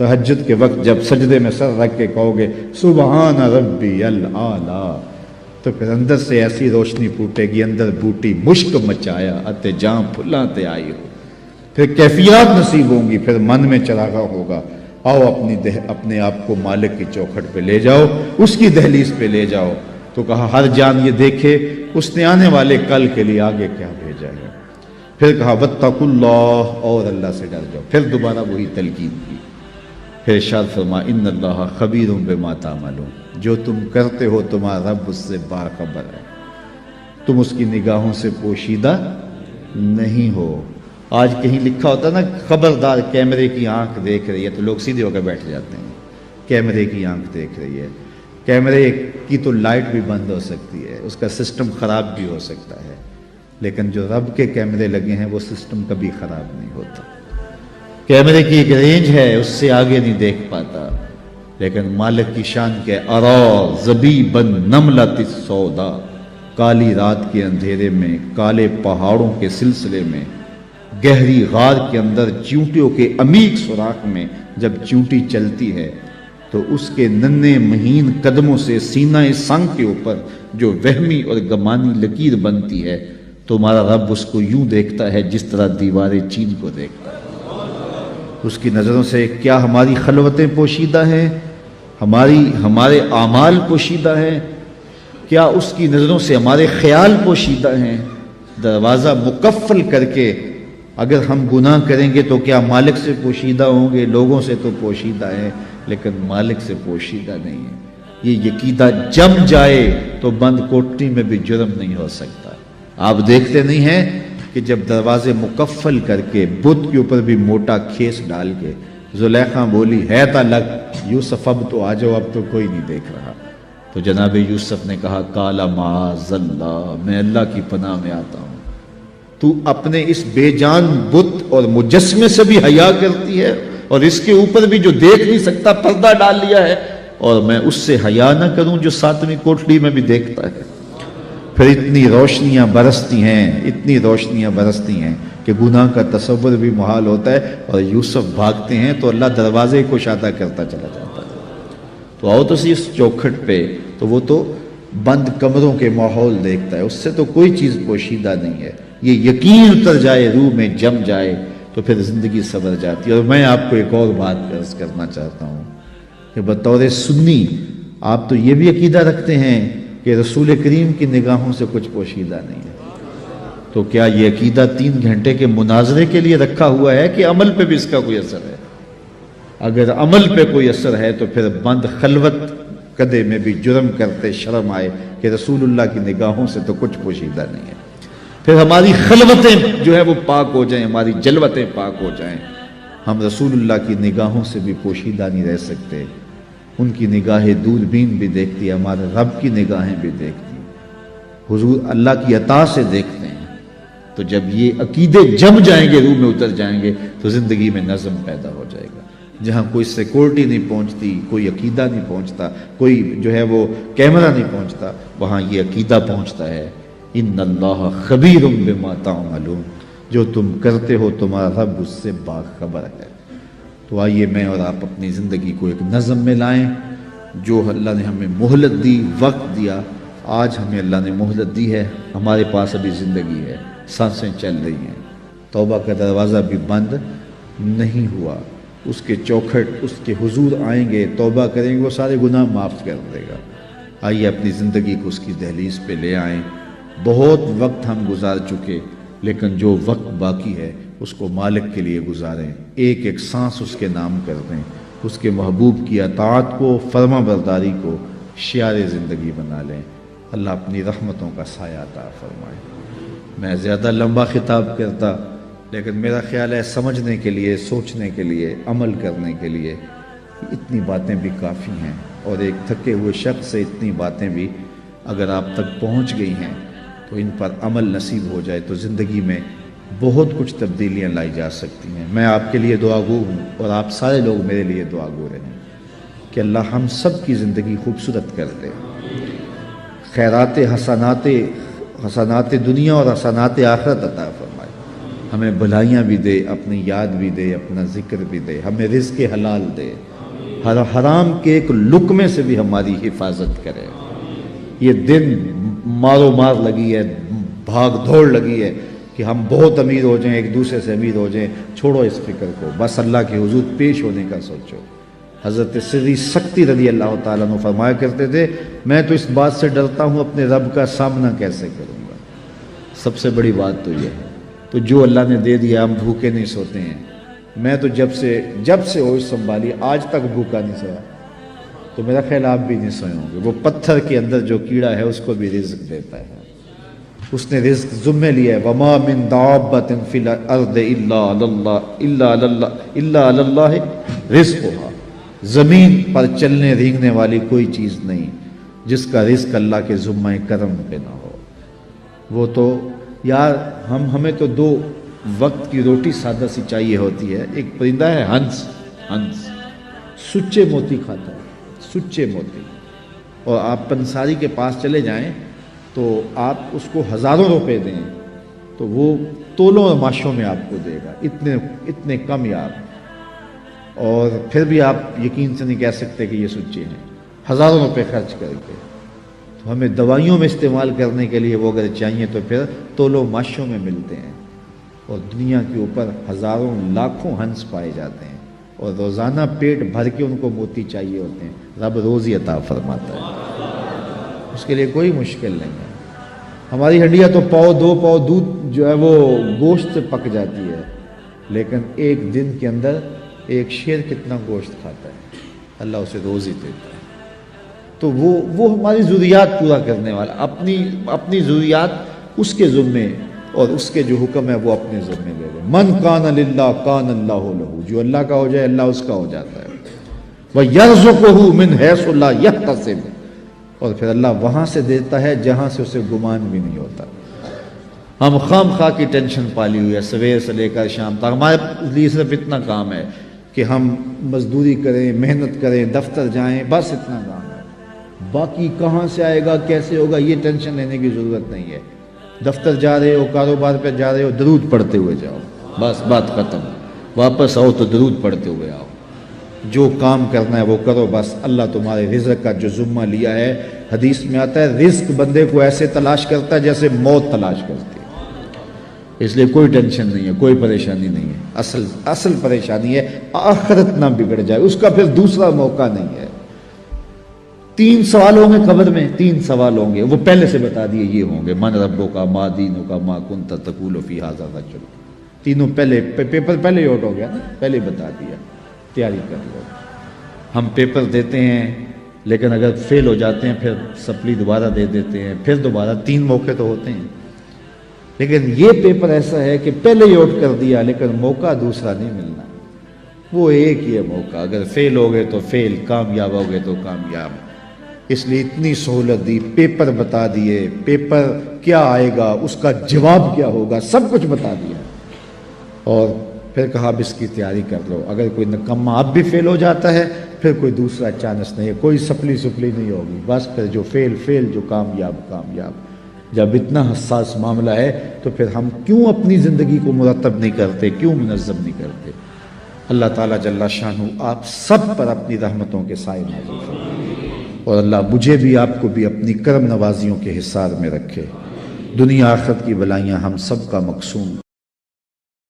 تہجد کے وقت جب سجدے میں سر رکھ کے کہو گے سبحان ربی الاعلیٰ، تو پھر اندر سے ایسی روشنی پھوٹے گی، اندر بوٹی مشک مچایا اتے جاں پھلاں تے آئی ہو، پھر کیفیات نصیب ہوں گی، پھر من میں چراغا ہوگا، آؤ اپنے آپ کو مالک کی چوکھٹ پہ لے جاؤ، اس کی دہلیز پہ لے جاؤ۔ تو کہا ہر جان یہ دیکھے اس نے آنے والے کل کے لیے آگے کیا بھیجا ہے۔ پھر کہا واتقوا اللہ، اور اللہ سے ڈر جاؤ، پھر دوبارہ وہی تلقین کی۔ پھر ارشاد فرما ان اللہ خبیر بما تعملون، جو تم کرتے ہو تمہارا رب اس سے باخبر ہے، تم اس کی نگاہوں سے پوشیدہ نہیں ہو۔ آج کہیں لکھا ہوتا نا خبردار کیمرے کی آنکھ دیکھ رہی ہے، تو لوگ سیدھے ہو کے بیٹھ جاتے ہیں، کیمرے کی آنکھ دیکھ رہی ہے۔ کیمرے کی تو لائٹ بھی بند ہو سکتی ہے، اس کا سسٹم خراب بھی ہو سکتا ہے، لیکن جو رب کے کیمرے لگے ہیں وہ سسٹم کبھی خراب نہیں ہوتا۔ کیمرے کی ایک رینج ہے، اس سے آگے نہیں دیکھ پاتا، لیکن مالک کی شان کے ارا زبیبا نملۃ السودا، کالی رات کے اندھیرے میں، کالے پہاڑوں کے سلسلے میں، گہری غار کے اندر چیونٹیوں کے عمیق سوراخ میں جب چیونٹی چلتی ہے تو اس کے ننھے مہین قدموں سے سینہ سنگ کے اوپر جو وہمی اور گمانی لکیر بنتی ہے، تمہارا رب اس کو یوں دیکھتا ہے جس طرح دیوار چین کو دیکھتا ہے۔ اس کی نظروں سے کیا ہماری خلوتیں پوشیدہ ہیں، ہمارے اعمال پوشیدہ ہیں، کیا اس کی نظروں سے ہمارے خیال پوشیدہ ہیں؟ دروازہ مقفل کر کے اگر ہم گناہ کریں گے تو کیا مالک سے پوشیدہ ہوں گے؟ لوگوں سے تو پوشیدہ ہیں لیکن مالک سے پوشیدہ نہیں ہے۔ یہ عقیدہ جم جائے تو بند کوٹری میں بھی جرم نہیں ہو سکتا۔ آپ دیکھتے نہیں ہیں کہ جب دروازے مقفل کر کے بت کے اوپر بھی موٹا کھیس ڈال کے زلیخا بولی ہے تا لگ یوسف اب تو آ جاؤ، اب تو کوئی نہیں دیکھ رہا، تو جناب یوسف نے کہا کالا معاذ اللہ، میں اللہ کی پناہ میں آتا ہوں، تو اپنے اس بے جان بت اور مجسمے سے بھی حیا کرتی ہے اور اس کے اوپر بھی جو دیکھ نہیں سکتا پردہ ڈال لیا ہے، اور میں اس سے حیا نہ کروں جو ساتویں کوٹڑی میں بھی دیکھتا ہے۔ پھر اتنی روشنیاں برستی ہیں کہ گناہ کا تصور بھی محال ہوتا ہے، اور یوسف بھاگتے ہیں تو اللہ دروازے کو کشادہ کرتا چلا جاتا ہے۔ تو آؤ تو سی اس چوکھٹ پہ، تو وہ تو بند کمروں کے ماحول دیکھتا ہے، اس سے تو کوئی چیز پوشیدہ نہیں ہے۔ یہ یقین اتر جائے، روح میں جم جائے تو پھر زندگی سنور جاتی ہے۔ اور میں آپ کو ایک اور بات عرض کرنا چاہتا ہوں کہ بطور سنی آپ تو یہ بھی عقیدہ رکھتے ہیں کہ رسول کریم کی نگاہوں سے کچھ پوشیدہ نہیں ہے، تو کیا یہ عقیدہ 3 گھنٹے کے مناظرے کے لیے رکھا ہوا ہے کہ عمل پہ بھی اس کا کوئی اثر ہے؟ اگر عمل پہ کوئی اثر ہے تو پھر بند خلوت کدے میں بھی جرم کرتے شرم آئے کہ رسول اللہ کی نگاہوں سے تو کچھ پوشیدہ نہیں ہے۔ پھر ہماری خلوتیں جو ہے وہ پاک ہو جائیں، ہماری جلوتیں پاک ہو جائیں، ہم رسول اللہ کی نگاہوں سے بھی پوشیدہ نہیں رہ سکتے۔ ان کی نگاہیں دوربین بھی دیکھتی ہے، ہمارے رب کی نگاہیں بھی دیکھتی ہیں، حضور اللہ کی عطا سے دیکھتے ہیں۔ تو جب یہ عقیدے جم جائیں گے، روح میں اتر جائیں گے، تو زندگی میں نظم پیدا ہو جائے گا۔ جہاں کوئی سیکورٹی نہیں پہنچتی، کوئی عقیدہ نہیں پہنچتا، کوئی جو ہے وہ کیمرہ نہیں پہنچتا، وہاں یہ عقیدہ پہنچتا ہے ان اللہ خبیر بما تعملون، جو تم کرتے ہو تمہارا رب اس سے باخبر ہے۔ تو آئیے میں اور آپ اپنی زندگی کو ایک نظم میں لائیں۔ جو اللہ نے ہمیں مہلت دی، وقت دیا، آج ہمیں اللہ نے مہلت دی ہے، ہمارے پاس ابھی زندگی ہے، سانسیں چل رہی ہیں، توبہ کا دروازہ بھی بند نہیں ہوا، اس کے چوکھٹ، اس کے حضور آئیں گے، توبہ کریں گے، وہ سارے گناہ معاف کر دے گا۔ آئیے اپنی زندگی کو اس کی دہلیز پہ لے آئیں۔ بہت وقت ہم گزار چکے، لیکن جو وقت باقی ہے اس کو مالک کے لیے گزاریں، ایک ایک سانس اس کے نام کر دیں، اس کے محبوب کی اطاعت کو، فرما برداری کو شعار زندگی بنا لیں۔ اللہ اپنی رحمتوں کا سایہ عطا فرمائے۔ میں زیادہ لمبا خطاب کرتا، لیکن میرا خیال ہے سمجھنے کے لیے، سوچنے کے لیے، عمل کرنے کے لیے اتنی باتیں بھی کافی ہیں، اور ایک تھکے ہوئے شخص سے اتنی باتیں بھی اگر آپ تک پہنچ گئی ہیں تو ان پر عمل نصیب ہو جائے تو زندگی میں بہت کچھ تبدیلیاں لائی جا سکتی ہیں۔ میں آپ کے لیے دعا گو ہوں، اور آپ سارے لوگ میرے لیے دعا گو رہیں کہ اللہ ہم سب کی زندگی خوبصورت کر دے، خیرات حسنات دنیا اور حسنات آخرت عطا فرمائے، ہمیں بھلائیاں بھی دے، اپنی یاد بھی دے، اپنا ذکر بھی دے، ہمیں رزق حلال دے، حرام کے ایک لقمے سے بھی ہماری حفاظت کرے۔ یہ دن مارو مار لگی ہے، بھاگ دوڑ لگی ہے کہ ہم بہت امیر ہو جائیں، ایک دوسرے سے امیر ہو جائیں، چھوڑو اس فکر کو، بس اللہ کے حضور پیش ہونے کا سوچو۔ حضرت سری سکتی رضی اللہ تعالیٰ عنہ فرمایا کرتے تھے، میں تو اس بات سے ڈرتا ہوں اپنے رب کا سامنا کیسے کروں گا۔ سب سے بڑی بات تو یہ ہے، تو جو اللہ نے دے دیا ہم بھوکے نہیں سوتے ہیں۔ میں تو جب سے ہوش سنبھالی آج تک بھوکا نہیں سویا، تو میرا خیال آپ بھی نہیں سوئے ہوں گے۔ وہ پتھر کے اندر جو کیڑا ہے اس کو بھی رزق دیتا ہے، اس نے رزق ذمہ لیا ہے۔ وما من دابۃ فی الارض الا علی اللہ رزقها، زمین پر چلنے رینگنے والی کوئی چیز نہیں جس کا رزق اللہ کے ذمہ کرم پہ نہ ہو۔ وہ تو یار ہمیں تو 2 وقت کی روٹی سادہ سی چاہیے ہوتی ہے۔ ایک پرندہ ہے ہنس سچے موتی کھاتا ہے، سچے موتی، اور آپ پنساری کے پاس چلے جائیں تو آپ اس کو ہزاروں روپے دیں تو وہ تولوں اور ماشوں میں آپ کو دے گا، اتنے کم یار، اور پھر بھی آپ یقین سے نہیں کہہ سکتے کہ یہ سچے ہیں، ہزاروں روپے خرچ کر کے۔ تو ہمیں دوائیوں میں استعمال کرنے کے لیے وہ اگر چاہیے تو پھر تولوں ماشوں میں ملتے ہیں، اور دنیا کے اوپر ہزاروں لاکھوں ہنس پائے جاتے ہیں، اور روزانہ پیٹ بھر کے ان کو موتی چاہیے ہوتے ہیں۔ رب روزی عطا فرماتا ہے، اس کے لیے کوئی مشکل نہیں ہے۔ ہماری ہڈیاں تو 2 پاؤ دودھ جو ہے وہ گوشت سے پک جاتی ہے، لیکن ایک دن کے اندر ایک شیر کتنا گوشت کھاتا ہے، اللہ اسے روزی دیتا ہے۔ تو وہ ہماری ضروریات پورا کرنے والا، اپنی ضروریات اس کے ذمے، اور اس کے جو حکم ہے وہ اپنے ذمے لے لے۔ من کان للہ کان اللہ لہ، جو اللہ کا ہو جائے اللہ اس کا ہو جاتا ہے۔ وَيَرْزُقُهُ مِنْ حَيْثُ لَا يَحْتَسِبُ، اور پھر اللہ وہاں سے دیتا ہے جہاں سے اسے گمان بھی نہیں ہوتا۔ ہم خام خواہ کی ٹینشن پالی ہوئی ہے، سویر سے لے کر شام تک ہمارے لیے صرف اتنا کام ہے کہ ہم مزدوری کریں، محنت کریں، دفتر جائیں، بس اتنا کام ہے۔ باقی کہاں سے آئے گا، کیسے ہوگا، یہ ٹینشن لینے کی ضرورت نہیں ہے۔ دفتر جا رہے ہو، کاروبار پہ جا رہے ہو، درود پڑھتے ہوئے جاؤ، بس بات ختم۔ واپس آؤ تو درود پڑھتے ہوئے آؤ، جو کام کرنا ہے وہ کرو، بس اللہ تمہارے رزق کا جو ذمہ لیا ہے، حدیث میں آتا ہے رزق بندے کو ایسے تلاش کرتا ہے جیسے موت تلاش کرتی ہے۔ اس لیے کوئی ٹینشن نہیں ہے، کوئی پریشانی نہیں ہے۔ اصل پریشانی ہے آخرت نہ بگڑ جائے، اس کا پھر دوسرا موقع نہیں ہے۔ 3 سوال ہوں گے قبر میں، 3 سوال ہوں گے، وہ پہلے سے بتا دیے یہ ہوں گے، من ربک ما دینک ما کنت تقول فی ھذا الرجل، تینوں پہلے پیپر پہلے ہی آؤٹ ہو گیا نا، پہلے بتا دیا، تیاری کر لو۔ ہم پیپر دیتے ہیں لیکن اگر فیل ہو جاتے ہیں پھر سپلی دوبارہ دے دیتے ہیں، پھر دوبارہ 3 موقع تو ہوتے ہیں، لیکن یہ پیپر ایسا ہے کہ پہلے ہی آؤٹ کر دیا لیکن موقع دوسرا نہیں ملنا، وہ ایک ہی ہے موقع، اگر فیل ہو گئے تو فیل، کامیاب ہو گئے تو کامیاب۔ اس لیے اتنی سہولت دی، پیپر بتا دیے، پیپر کیا آئے گا، اس کا جواب کیا ہوگا، سب کچھ بتا دیا، اور پھر کہا اب اس کی تیاری کر لو، اگر کوئی نکمہ اب بھی فیل ہو جاتا ہے پھر کوئی دوسرا چانس نہیں ہے، کوئی سپلی نہیں ہوگی، بس پھر جو فیل جو کامیاب۔ جب اتنا حساس معاملہ ہے تو پھر ہم کیوں اپنی زندگی کو مرتب نہیں کرتے، کیوں منظم نہیں کرتے؟ اللہ تعالیٰ جل شانہ آپ سب پر اپنی رحمتوں کے سائے نازل فرمائے، اور اللہ مجھے بھی آپ کو بھی اپنی کرم نوازیوں کے حصار میں رکھے، دنیا آخرت کی بلائیاں ہم سب کا مقسوم